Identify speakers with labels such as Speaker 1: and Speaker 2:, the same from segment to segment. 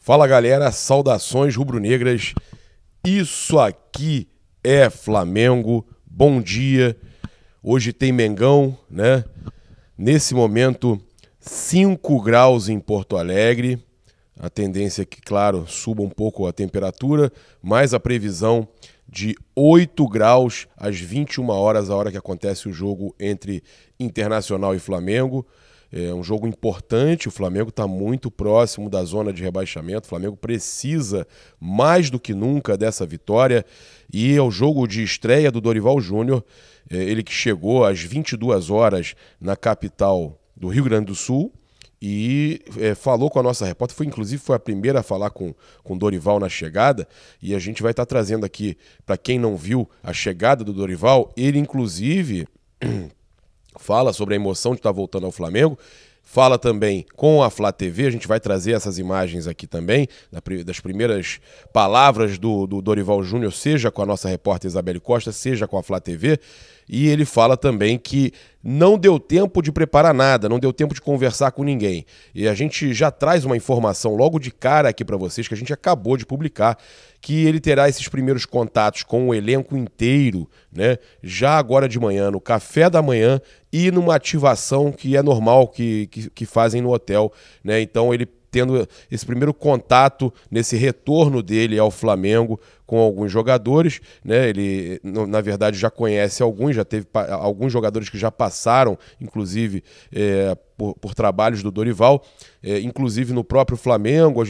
Speaker 1: Fala galera, saudações rubro-negras, isso aqui é Flamengo, bom dia, hoje tem Mengão, né? Nesse momento 5 graus em Porto Alegre, a tendência é que, claro, suba um pouco a temperatura, mas a previsão de 8 graus às 21 horas, a hora que acontece o jogo entre Internacional e Flamengo. É um jogo importante, o Flamengo está muito próximo da zona de rebaixamento, o Flamengo precisa mais do que nunca dessa vitória e é o jogo de estreia do Dorival Júnior, ele que chegou às 22 horas na capital do Rio Grande do Sul e falou com a nossa repórter, inclusive foi a primeira a falar com o Dorival na chegada e a gente vai estar trazendo aqui, para quem não viu a chegada do Dorival, ele inclusive... fala sobre a emoção de estar voltando ao Flamengo, fala também com a Flá TV, a gente vai trazer essas imagens aqui também, das primeiras palavras do Dorival Júnior, seja com a nossa repórter Isabelle Costa, seja com a Flá TV, e ele fala também que não deu tempo de preparar nada, não deu tempo de conversar com ninguém. E a gente já traz uma informação logo de cara aqui para vocês, que a gente acabou de publicar, que ele terá esses primeiros contatos com o elenco inteiro, né? Já agora de manhã, no café da manhã e numa ativação que é normal que fazem no hotel, né? Então ele tendo esse primeiro contato nesse retorno dele ao Flamengo com alguns jogadores, né? Ele, na verdade, já conhece alguns, já teve alguns jogadores que já passaram, inclusive, por trabalhos do Dorival, inclusive no próprio Flamengo,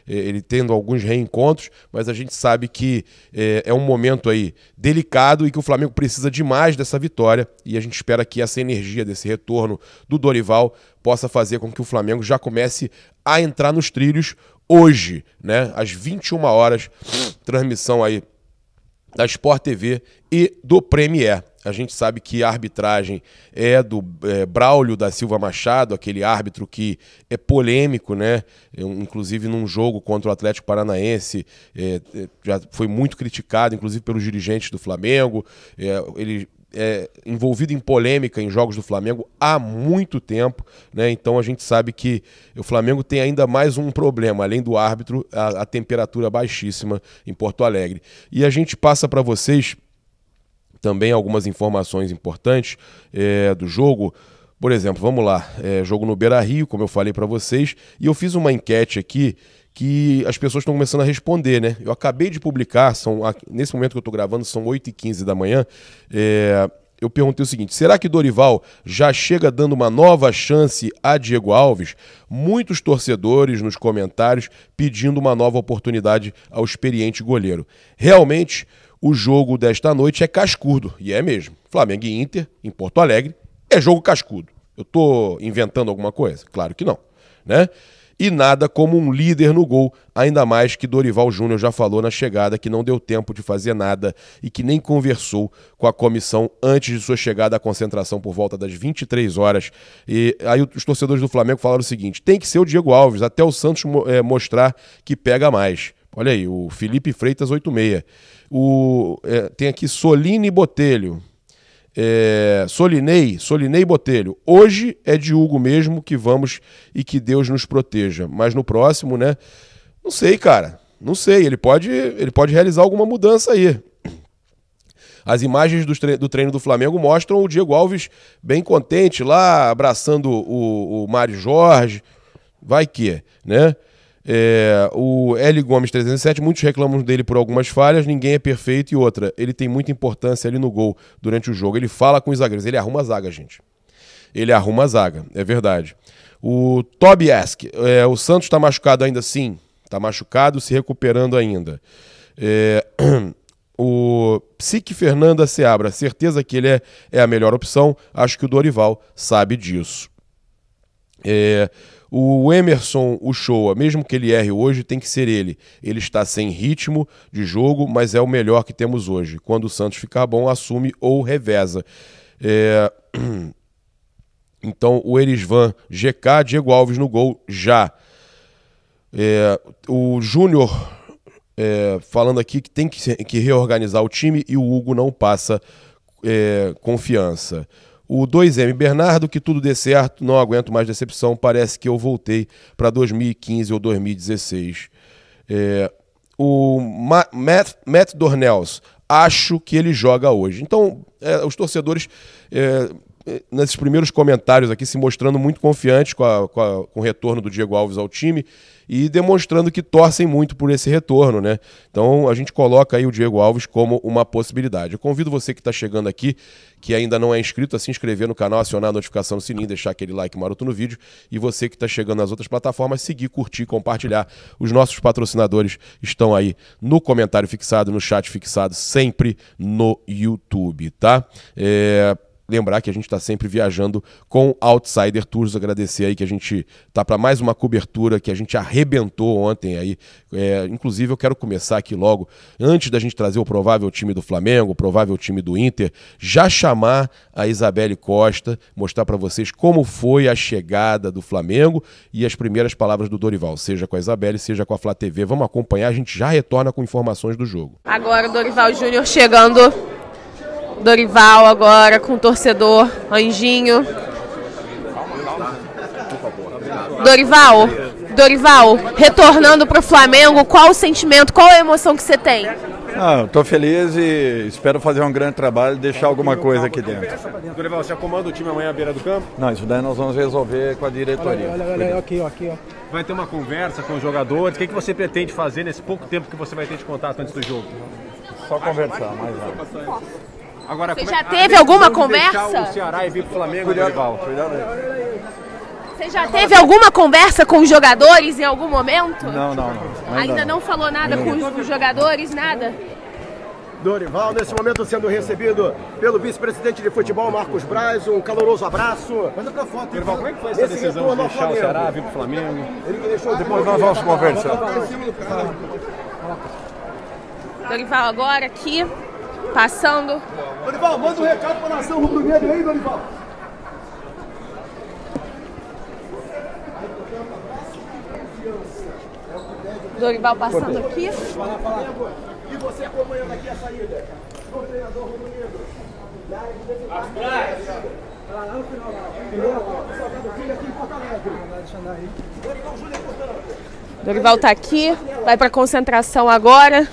Speaker 1: ele tendo alguns reencontros, mas a gente sabe que é um momento aí delicado e que o Flamengo precisa demais dessa vitória e a gente espera que essa energia desse retorno do Dorival possa fazer com que o Flamengo já comece a entrar nos trilhos hoje, né, às 21 horas, transmissão aí da Sport TV e do Premier. A gente sabe que a arbitragem é do Braulio da Silva Machado, aquele árbitro que é polêmico, né? Inclusive num jogo contra o Atlético Paranaense, já foi muito criticado, inclusive pelos dirigentes do Flamengo. Ele é envolvido em polêmica em jogos do Flamengo há muito tempo, né? Então a gente sabe que o Flamengo tem ainda mais um problema, além do árbitro, a temperatura baixíssima em Porto Alegre. E a gente passa para vocês também algumas informações importantes do jogo. Por exemplo, vamos lá, jogo no Beira-Rio, como eu falei para vocês, e eu fiz uma enquete aqui que as pessoas estão começando a responder, né? Eu acabei de publicar, nesse momento que eu estou gravando, são 8h15 da manhã, eu perguntei o seguinte: será que Dorival já chega dando uma nova chance a Diego Alves? Muitos torcedores nos comentários pedindo uma nova oportunidade ao experiente goleiro. Realmente, o jogo desta noite é cascudo, e é mesmo. Flamengo e Inter, em Porto Alegre, é jogo cascudo. Eu estou inventando alguma coisa? Claro que não, né? E nada como um líder no gol, ainda mais que Dorival Júnior já falou na chegada que não deu tempo de fazer nada e que nem conversou com a comissão antes de sua chegada à concentração por volta das 23 horas. E aí os torcedores do Flamengo falaram o seguinte: tem que ser o Diego Alves, até o Santos mostrar que pega mais. Olha aí, o Felipe Freitas 86. Tem aqui Soline Botelho. Solinei Botelho. Hoje é de Hugo mesmo que vamos e que Deus nos proteja. Mas no próximo, né? Não sei, cara. Não sei. Ele pode realizar alguma mudança aí. As imagens do treino do Flamengo mostram o Diego Alves bem contente lá, abraçando o Mário Jorge. Vai que, né? O L. Gomes 307, muitos reclamam dele por algumas falhas, ninguém é perfeito. E outra, ele tem muita importância ali no gol durante o jogo, ele fala com os zagueiros, ele arruma a zaga, gente. Ele arruma a zaga, é verdade. O Tobiask, o Santos está machucado ainda? Sim, está machucado, se recuperando ainda. O Psique Fernanda Seabra, certeza que ele é a melhor opção, acho que o Dorival sabe disso. O Emerson Uchoa, mesmo que ele erre hoje, tem que ser ele. Ele está sem ritmo de jogo, mas é o melhor que temos hoje. Quando o Santos ficar bom, assume ou reveza. Então, o Erisvan, GK, Diego Alves no gol, já. O Júnior falando aqui que tem que reorganizar o time e o Hugo não passa confiança. O 2M Bernardo, que tudo dê certo, não aguento mais decepção, parece que eu voltei para 2015 ou 2016. O Matt Dornels, acho que ele joga hoje. Então, os torcedores, nesses primeiros comentários aqui, se mostrando muito confiantes com o retorno do Diego Alves ao time e demonstrando que torcem muito por esse retorno, né? Então, a gente coloca aí o Diego Alves como uma possibilidade. Eu convido você que está chegando aqui, que ainda não é inscrito, a se inscrever no canal, acionar a notificação no sininho, deixar aquele like maroto no vídeo. E você que está chegando nas outras plataformas, seguir, curtir, compartilhar. Os nossos patrocinadores estão aí no comentário fixado, no chat fixado, sempre no YouTube, tá? Lembrar que a gente está sempre viajando com Outsider Tours. Agradecer aí que a gente tá para mais uma cobertura que a gente arrebentou ontem aí. Inclusive eu quero começar aqui logo, antes da gente trazer o provável time do Flamengo, o provável time do Inter, já chamar a Isabelle Costa, mostrar para vocês como foi a chegada do Flamengo e as primeiras palavras do Dorival, seja com a Isabelle, seja com a Flá TV. Vamos acompanhar, a gente já retorna com informações do jogo.
Speaker 2: Agora o Dorival Júnior chegando. Dorival agora com o torcedor, Anjinho. Dorival, retornando para o Flamengo, qual o sentimento, qual a emoção que você tem?
Speaker 3: Estou feliz e espero fazer um grande trabalho e deixar alguma coisa aqui dentro.
Speaker 4: Dorival, você comanda o time amanhã à beira do campo?
Speaker 3: Não, isso daí nós vamos resolver com a diretoria.
Speaker 4: Olha, aqui, ó. Vai ter uma conversa com os jogadores, o que você pretende fazer nesse pouco tempo que você vai ter de contato antes do jogo?
Speaker 3: Só conversar, mais nada.
Speaker 4: Agora,
Speaker 2: você já teve alguma conversa?
Speaker 4: O Ceará e vir pro Flamengo, Dorival.
Speaker 3: Cuidado aí.
Speaker 2: Você já teve alguma conversa com os jogadores em algum momento?
Speaker 3: Não.
Speaker 2: Ainda não falou nada com os jogadores, nada?
Speaker 5: Dorival, nesse momento sendo recebido pelo vice-presidente de futebol, Marcos Braz, um caloroso abraço.
Speaker 4: Manda pra foto. Dorival, como é que foi essa decisão de deixar o Ceará vir pro Flamengo?
Speaker 3: Depois nós vamos conversar.
Speaker 2: Dorival agora aqui, passando.
Speaker 5: Dorival, manda um recado para a nação rubro-negra aí, Dorival.
Speaker 2: Dorival passando aqui.
Speaker 5: E você acompanhando aqui a saída do treinador rubro-negro.
Speaker 2: Dorival tá aqui, vai para concentração agora.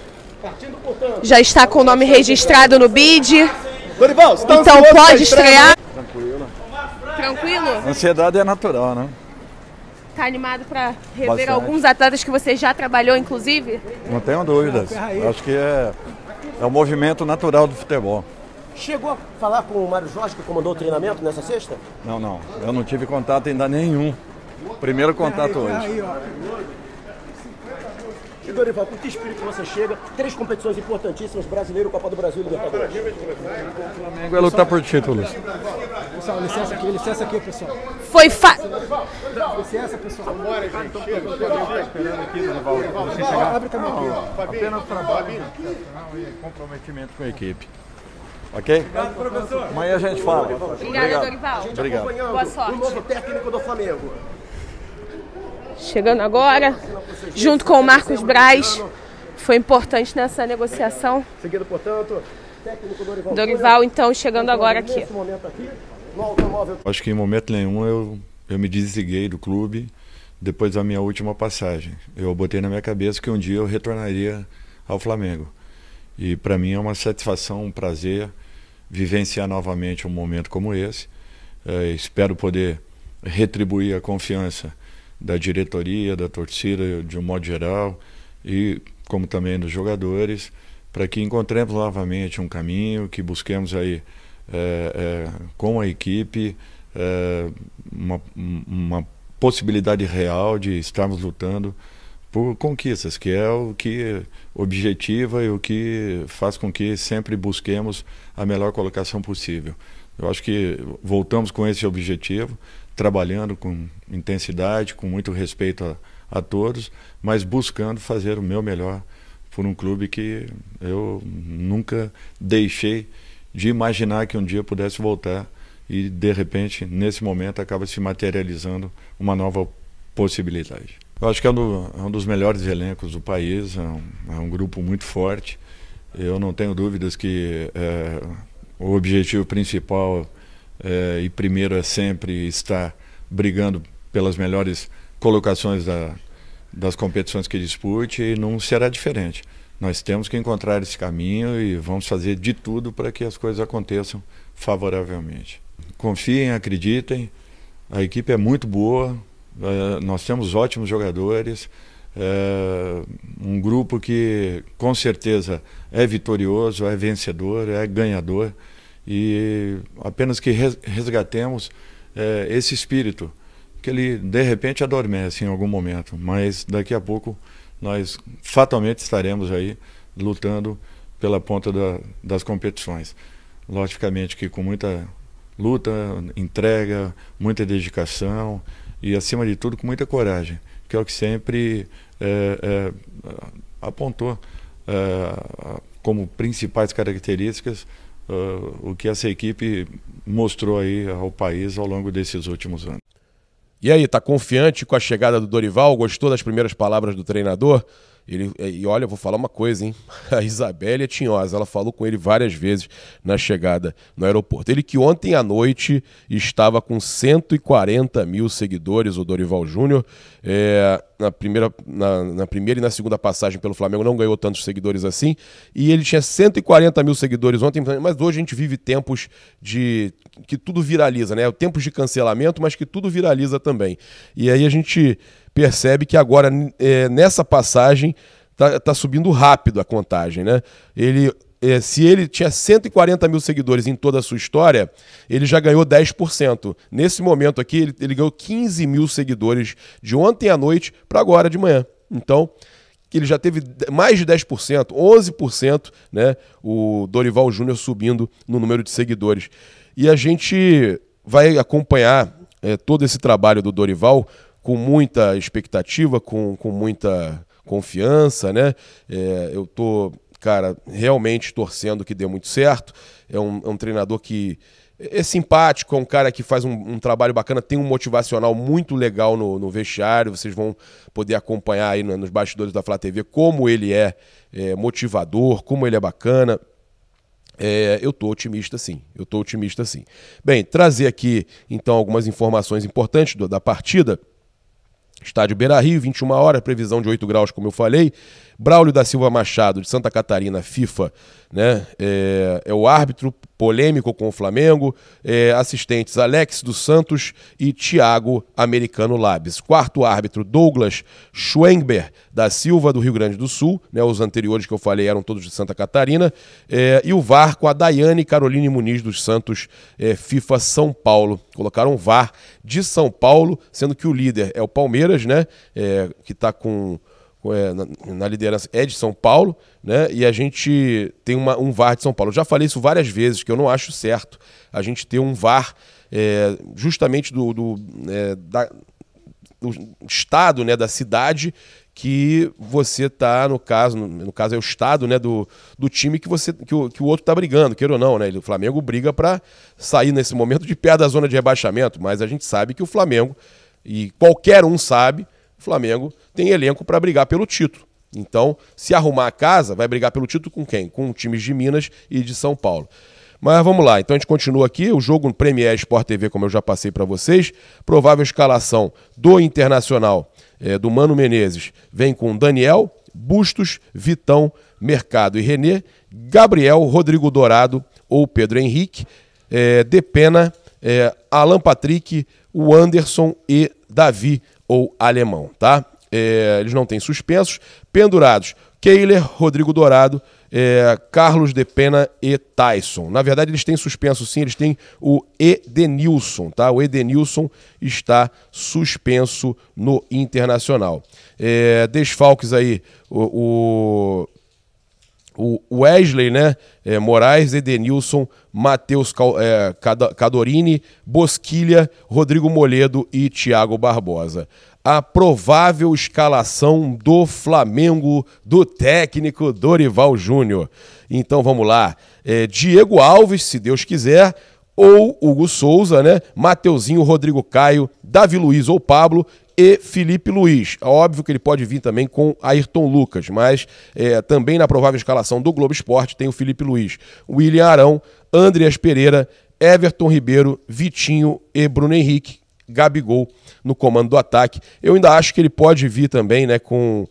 Speaker 2: Já está com o nome registrado no BID.
Speaker 5: Dorival,
Speaker 2: então pode estrear.
Speaker 3: Tranquilo? A ansiedade é natural, né?
Speaker 2: Tá animado para rever
Speaker 3: Bastante.
Speaker 2: alguns atletas que você já trabalhou, inclusive?
Speaker 3: Não tenho dúvidas. Acho que é um movimento natural do futebol.
Speaker 5: Chegou a falar com o Mário Jorge, que comandou o treinamento nessa sexta?
Speaker 3: Não. Eu não tive contato ainda nenhum. Primeiro contato hoje.
Speaker 5: E Dorival, com que espírito você chega? 3 competições importantíssimas, Brasileiro, Copa do Brasil e Libertadores.
Speaker 3: O Flamengo vai lutar por títulos.
Speaker 6: Pessoal, licença aqui, pessoal.
Speaker 2: Foi fácil.
Speaker 6: Licença, pessoal.
Speaker 4: Vambora, gente. Chega, esperando aqui, Dorival. Você chegar.
Speaker 6: Abre também aqui.
Speaker 3: Apenas trabalho e comprometimento com a equipe. Ok?
Speaker 4: Professor.
Speaker 3: Amanhã a gente fala.
Speaker 2: Obrigada, Dorival.
Speaker 3: Obrigado.
Speaker 2: Boa sorte.
Speaker 5: O novo técnico do Flamengo.
Speaker 2: Chegando agora, junto com o Marcos Braz. Foi importante nessa negociação.
Speaker 5: Seguindo, portanto, técnico
Speaker 2: Dorival, então, chegando agora aqui.
Speaker 5: Nesse momento aqui, no automóvel.
Speaker 3: Acho que em momento nenhum eu me desliguei do clube depois da minha última passagem. Eu botei na minha cabeça que um dia eu retornaria ao Flamengo. E para mim é uma satisfação, um prazer vivenciar novamente um momento como esse. Espero poder retribuir a confiança da diretoria, da torcida de um modo geral e como também dos jogadores, para que encontremos novamente um caminho, que busquemos aí com a equipe uma possibilidade real de estarmos lutando por conquistas, que é o que objetiva e o que faz com que sempre busquemos a melhor colocação possível. Eu acho que voltamos com esse objetivo, trabalhando com intensidade, com muito respeito a todos, mas buscando fazer o meu melhor por um clube que eu nunca deixei de imaginar que um dia pudesse voltar e, de repente, nesse momento, acaba se materializando uma nova possibilidade. Eu acho que é um dos melhores elencos do país, é um grupo muito forte. Eu não tenho dúvidas que o objetivo principal e primeiro é sempre estar brigando pelas melhores colocações das competições que dispute, e não será diferente. Nós temos que encontrar esse caminho e vamos fazer de tudo para que as coisas aconteçam favoravelmente. Confiem, acreditem, a equipe é muito boa, nós temos ótimos jogadores, um grupo que com certeza é vitorioso, é vencedor, é ganhador, e apenas que resgatemos esse espírito, que ele de repente adormece em algum momento, mas daqui a pouco nós fatalmente estaremos aí lutando pela ponta das competições. Logicamente que com muita luta, entrega, muita dedicação e, acima de tudo, com muita coragem, que é o que sempre apontou como principais características o que essa equipe mostrou aí ao país ao longo desses últimos anos.
Speaker 1: E aí, tá confiante com a chegada do Dorival? Gostou das primeiras palavras do treinador? E olha, eu vou falar uma coisa, hein? A Isabelle é tinhosa, ela falou com ele várias vezes na chegada no aeroporto. Ele que ontem à noite estava com 140 mil seguidores, o Dorival Júnior. Na primeira e na segunda passagem pelo Flamengo não ganhou tantos seguidores assim. E ele tinha 140 mil seguidores ontem, mas hoje a gente vive tempos de que tudo viraliza, né? Tempos de cancelamento, mas que tudo viraliza também. E aí a gente percebe que agora, nessa passagem, tá subindo rápido a contagem, né? Se ele tinha 140 mil seguidores em toda a sua história, ele já ganhou 10%. Nesse momento aqui, ele ganhou 15 mil seguidores de ontem à noite para agora de manhã. Então, ele já teve mais de 10%, 11%, né? O Dorival Júnior subindo no número de seguidores. E a gente vai acompanhar todo esse trabalho do Dorival com muita expectativa, com muita confiança, né? Eu tô, cara, realmente torcendo que dê muito certo. É um treinador que é simpático, é um cara que faz um trabalho bacana, tem um motivacional muito legal no vestiário. Vocês vão poder acompanhar aí nos bastidores da Flá TV como ele é motivador, como ele é bacana. Eu tô otimista sim, Bem, trazer aqui então algumas informações importantes da partida. Estádio Beira-Rio, 21 horas, previsão de 8 graus, como eu falei. Braulio da Silva Machado, de Santa Catarina, FIFA, né? É o árbitro polêmico com o Flamengo. Assistentes Alex dos Santos e Thiago Americano Labs. Quarto árbitro, Douglas Schwenber da Silva, do Rio Grande do Sul, né? Os anteriores que eu falei eram todos de Santa Catarina. E o VAR com a Daiane Caroline Muniz dos Santos, FIFA São Paulo. Colocaram VAR de São Paulo, sendo que o líder é o Palmeiras, né? Que está na liderança é de São Paulo, né? E a gente tem um VAR de São Paulo. Eu já falei isso várias vezes, que eu não acho certo a gente ter um VAR justamente do estado, né, da cidade que você está, no caso é o estado, né, do time que o outro está brigando, queira ou não, né? O Flamengo briga para sair nesse momento de pé da zona de rebaixamento, mas a gente sabe que o Flamengo, e qualquer um sabe, o Flamengo tem elenco para brigar pelo título. Então, se arrumar a casa, vai brigar pelo título com quem? Com times de Minas e de São Paulo. Mas vamos lá, então a gente continua aqui, o jogo no Premier Sport TV, como eu já passei para vocês. Provável escalação do Internacional, do Mano Menezes, vem com Daniel, Bustos, Vitão, Mercado e René, Gabriel, Rodrigo Dourado ou Pedro Henrique, Depena, Alan Patrick, o Anderson e Davi ou Alemão, tá? Eles não têm suspensos. Pendurados, Keiler, Rodrigo Dourado, Carlos Depena e Tyson. Na verdade, eles têm suspenso sim, eles têm o Edenilson, tá? O Edenilson está suspenso no Internacional. Desfalques aí, o Wesley, né? Moraes, Edenilson, Matheus Cadorini, Bosquilha, Rodrigo Moledo e Thiago Barbosa. A provável escalação do Flamengo, do técnico Dorival Júnior. Então vamos lá. Diego Alves, se Deus quiser, ou Hugo Souza, né? Mateuzinho, Rodrigo Caio, Davi Luiz ou Pablo e Felipe Luiz. Óbvio que ele pode vir também com Ayrton Lucas, mas também na provável escalação do Globo Esporte tem o Felipe Luiz, William Arão, Andreas Pereira, Everton Ribeiro, Vitinho e Bruno Henrique, Gabigol no comando do ataque. Eu ainda acho que ele pode vir também, né, com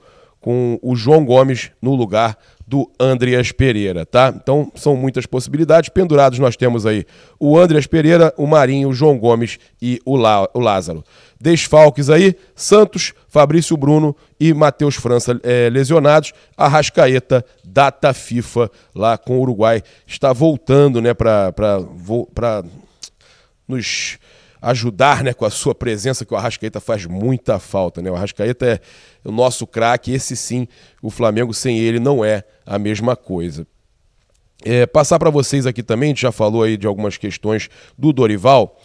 Speaker 1: o João Gomes no lugar do Andreas Pereira, tá? Então são muitas possibilidades. Pendurados nós temos aí o Andreas Pereira, o Marinho, o João Gomes e o Lázaro. Desfalques aí, Santos, Fabrício Bruno e Matheus França lesionados. Arrascaeta, data FIFA lá com o Uruguai, está voltando, né, para nos ajudar, né, com a sua presença, que o Arrascaeta faz muita falta, né? O Arrascaeta é o nosso craque, esse sim, o Flamengo sem ele não é a mesma coisa. Passar para vocês aqui também, a gente já falou aí de algumas questões do Dorival.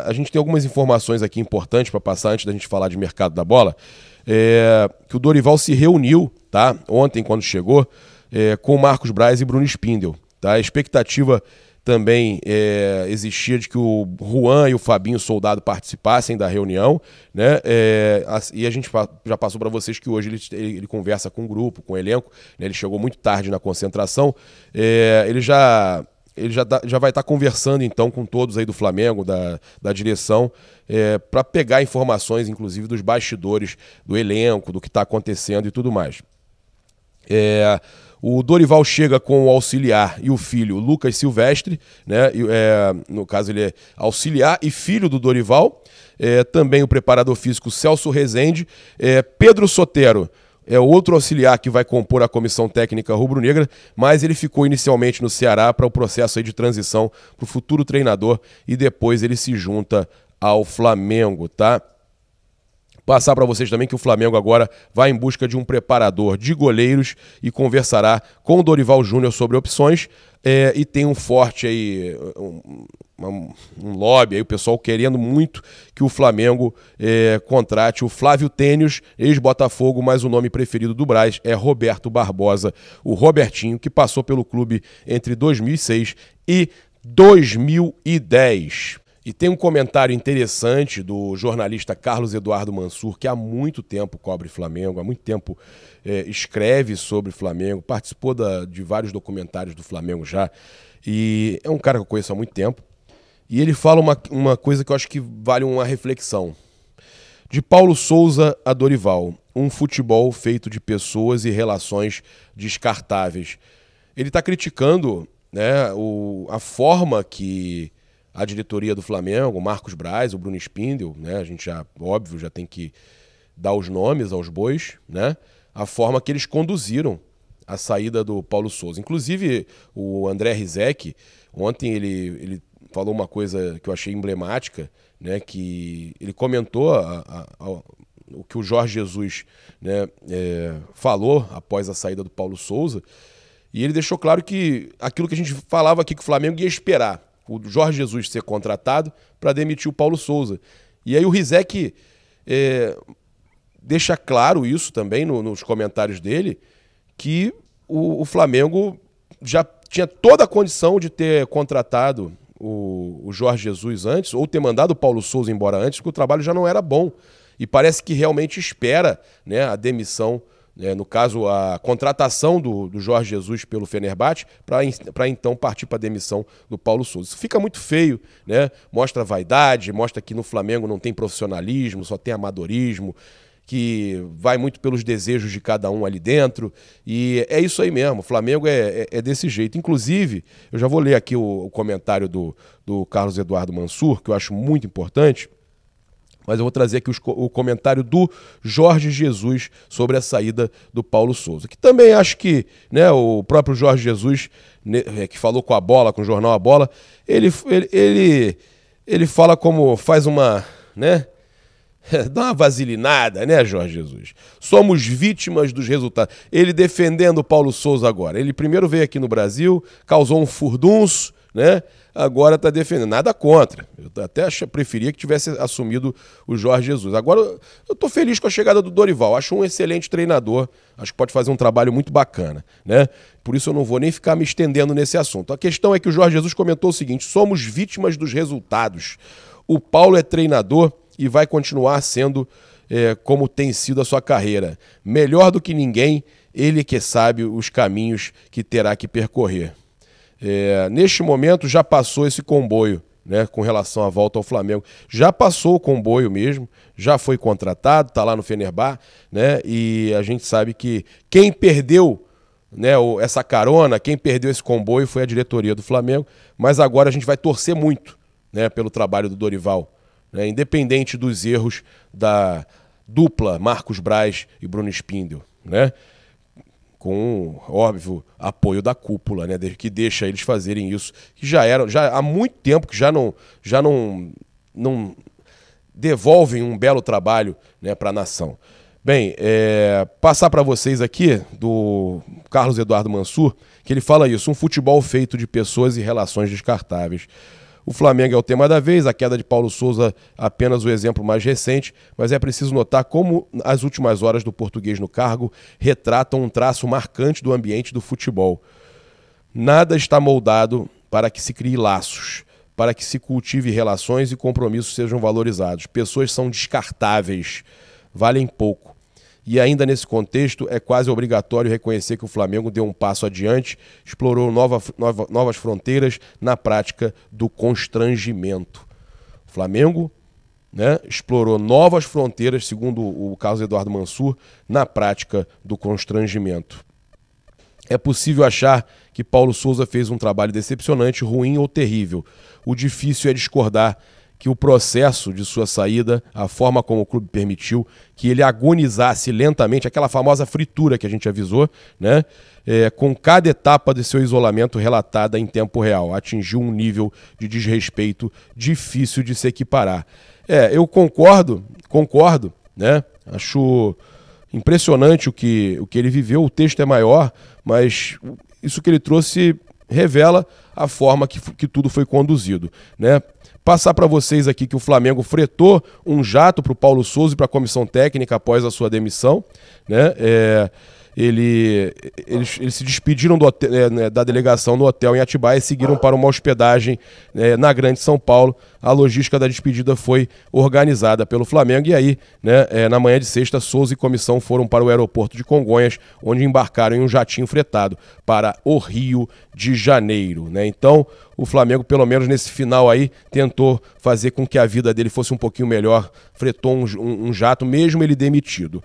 Speaker 1: A gente tem algumas informações aqui importantes para passar antes da gente falar de mercado da bola. Que o Dorival se reuniu, tá, ontem quando chegou, com o Marcos Braz e Bruno Spindel. Tá? A expectativa também existia de que o Juan e o Fabinho Soldado participassem da reunião, né? E a gente já passou para vocês que hoje ele conversa com o grupo, com o elenco, né? Ele chegou muito tarde na concentração, ele já vai estar conversando então com todos aí do Flamengo, da direção, para pegar informações, inclusive, dos bastidores do elenco, do que está acontecendo e tudo mais. O Dorival chega com o auxiliar e o filho Lucas Silvestre, né? No caso ele é auxiliar e filho do Dorival, também o preparador físico Celso Rezende, Pedro Sotero é outro auxiliar que vai compor a comissão técnica rubro-negra, mas ele ficou inicialmente no Ceará para o processo aí de transição para o futuro treinador e depois ele se junta ao Flamengo, tá? Passar para vocês também que o Flamengo agora vai em busca de um preparador de goleiros e conversará com o Dorival Júnior sobre opções, e tem um forte aí, um lobby aí, o pessoal querendo muito que o Flamengo contrate o Flávio Tênios, ex-Botafogo, mas o nome preferido do Braz é Roberto Barbosa, o Robertinho, que passou pelo clube entre 2006 e 2010. E tem um comentário interessante do jornalista Carlos Eduardo Mansur, que há muito tempo cobre Flamengo, há muito tempo escreve sobre Flamengo, participou de vários documentários do Flamengo já, e é um cara que eu conheço há muito tempo. E ele fala uma coisa que eu acho que vale uma reflexão. De Paulo Souza a Dorival, um futebol feito de pessoas e relações descartáveis. Ele está criticando, né, a forma que a diretoria do Flamengo, o Marcos Braz, o Bruno Spindel, né? A gente já, óbvio, já tem que dar os nomes aos bois, né? A forma que eles conduziram a saída do Paulo Souza. Inclusive, o André Rizek, ontem ele falou uma coisa que eu achei emblemática, né? Que ele comentou o que o Jorge Jesus, né, falou após a saída do Paulo Souza, e ele deixou claro que aquilo que a gente falava aqui que o Flamengo ia esperar, o Jorge Jesus ser contratado para demitir o Paulo Souza. E aí o Rizek deixa claro isso também nos comentários dele, que o Flamengo já tinha toda a condição de ter contratado o Jorge Jesus antes, ou ter mandado o Paulo Souza embora antes, porque o trabalho já não era bom. E parece que realmente espera, né, a demissão, no caso, a contratação do Jorge Jesus pelo Fenerbahçe, para então partir para a demissão do Paulo Souza. Isso fica muito feio, né? Mostra vaidade, mostra que no Flamengo não tem profissionalismo, só tem amadorismo, que vai muito pelos desejos de cada um ali dentro. E é isso aí mesmo, o Flamengo é desse jeito. Inclusive, eu já vou ler aqui o comentário do Carlos Eduardo Mansur, que eu acho muito importante, mas eu vou trazer aqui o comentário do Jorge Jesus sobre a saída do Paulo Souza, que também acho que, né, o próprio Jorge Jesus, que falou com a Bola, com o jornal A Bola, ele fala como faz uma, né, dá uma vaselinada, né, Jorge Jesus? Somos vítimas dos resultados. Ele defendendo o Paulo Souza agora. Ele primeiro veio aqui no Brasil, causou um furdunço, né? Agora está defendendo. Nada contra. Eu até preferia que tivesse assumido o Jorge Jesus. Agora, eu estou feliz com a chegada do Dorival. Acho um excelente treinador. Acho que pode fazer um trabalho muito bacana, né? Por isso eu não vou nem ficar me estendendo nesse assunto. A questão é que o Jorge Jesus comentou o seguinte: somos vítimas dos resultados. O Paulo é treinador e vai continuar sendo como tem sido a sua carreira. Melhor do que ninguém, ele que sabe os caminhos que terá que percorrer. Neste momento já passou esse comboio, né, com relação à volta ao Flamengo. Já passou o comboio mesmo, já foi contratado, está lá no Fenerbahçe, né, e a gente sabe que quem perdeu, né, essa carona, quem perdeu esse comboio foi a diretoria do Flamengo, mas agora a gente vai torcer muito, né, pelo trabalho do Dorival, né, independente dos erros da dupla Marcos Braz e Bruno Spindel, né, com, óbvio, apoio da cúpula, né, que deixa eles fazerem isso, que já há muito tempo que já não devolvem um belo trabalho, né, para a nação. Bem, passar para vocês aqui do Carlos Eduardo Mansur, que ele fala isso: um futebol feito de pessoas e relações descartáveis. O Flamengo é o tema da vez, a queda de Paulo Sousa apenas o exemplo mais recente, mas é preciso notar como as últimas horas do português no cargo retratam um traço marcante do ambiente do futebol. Nada está moldado para que se crie laços, para que se cultive relações e compromissos sejam valorizados. Pessoas são descartáveis, valem pouco. E ainda nesse contexto, é quase obrigatório reconhecer que o Flamengo deu um passo adiante, explorou novas fronteiras na prática do constrangimento. O Flamengo, né, explorou novas fronteiras, segundo o Carlos Eduardo Mansur, na prática do constrangimento. É possível achar que Paulo Sousa fez um trabalho decepcionante, ruim ou terrível. O difícil é discordar que o processo de sua saída, a forma como o clube permitiu que ele agonizasse lentamente, aquela famosa fritura que a gente avisou, né, com cada etapa de seu isolamento relatada em tempo real, atingiu um nível de desrespeito difícil de se equiparar. Eu concordo, né, acho impressionante o que ele viveu, o texto é maior, mas isso que ele trouxe revela a forma que tudo foi conduzido, né? Passar para vocês aqui que o Flamengo fretou um jato para o Paulo Sousa e para a comissão técnica após a sua demissão, né? Eles se despediram da delegação no hotel em Atibaia e seguiram para uma hospedagem na Grande São Paulo. A logística da despedida foi organizada pelo Flamengo e aí, né, na manhã de sexta, Sousa e comissão foram para o aeroporto de Congonhas, onde embarcaram em um jatinho fretado para o Rio de Janeiro, né? Então, o Flamengo, pelo menos nesse final aí, tentou fazer com que a vida dele fosse um pouquinho melhor, fretou um jato, mesmo ele demitido.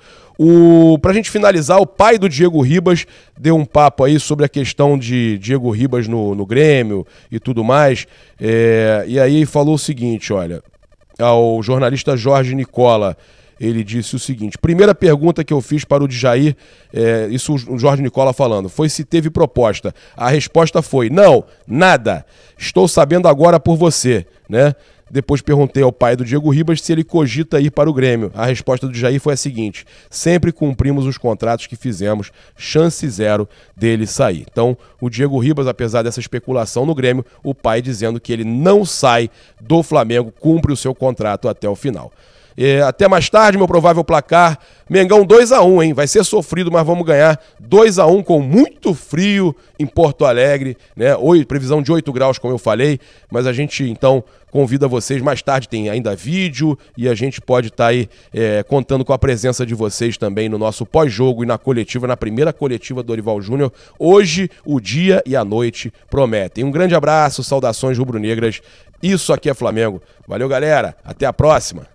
Speaker 1: Pra gente finalizar, o pai do Diego Ribas deu um papo aí sobre a questão de Diego Ribas no Grêmio e tudo mais, e aí falou o seguinte, olha, ao jornalista Jorge Nicola, ele disse o seguinte: primeira pergunta que eu fiz para o Djair, isso o Jorge Nicola falando, foi se teve proposta. A resposta foi: não, nada. Estou sabendo agora por você, né? Depois perguntei ao pai do Diego Ribas se ele cogita ir para o Grêmio. A resposta do Jair foi a seguinte: sempre cumprimos os contratos que fizemos, chance zero dele sair. Então, o Diego Ribas, apesar dessa especulação no Grêmio, o pai dizendo que ele não sai do Flamengo, cumpre o seu contrato até o final. Até mais tarde, meu provável placar: Mengão 2-1, hein? Vai ser sofrido, mas vamos ganhar 2-1 com muito frio em Porto Alegre, né? Previsão de 8 graus, como eu falei, mas a gente então convida vocês, mais tarde tem ainda vídeo e a gente pode estar aí contando com a presença de vocês também no nosso pós-jogo e na coletiva, na primeira coletiva do Dorival Júnior. Hoje, o dia e a noite prometem. Um grande abraço, saudações rubro-negras. Isso aqui é Flamengo. Valeu, galera. Até a próxima.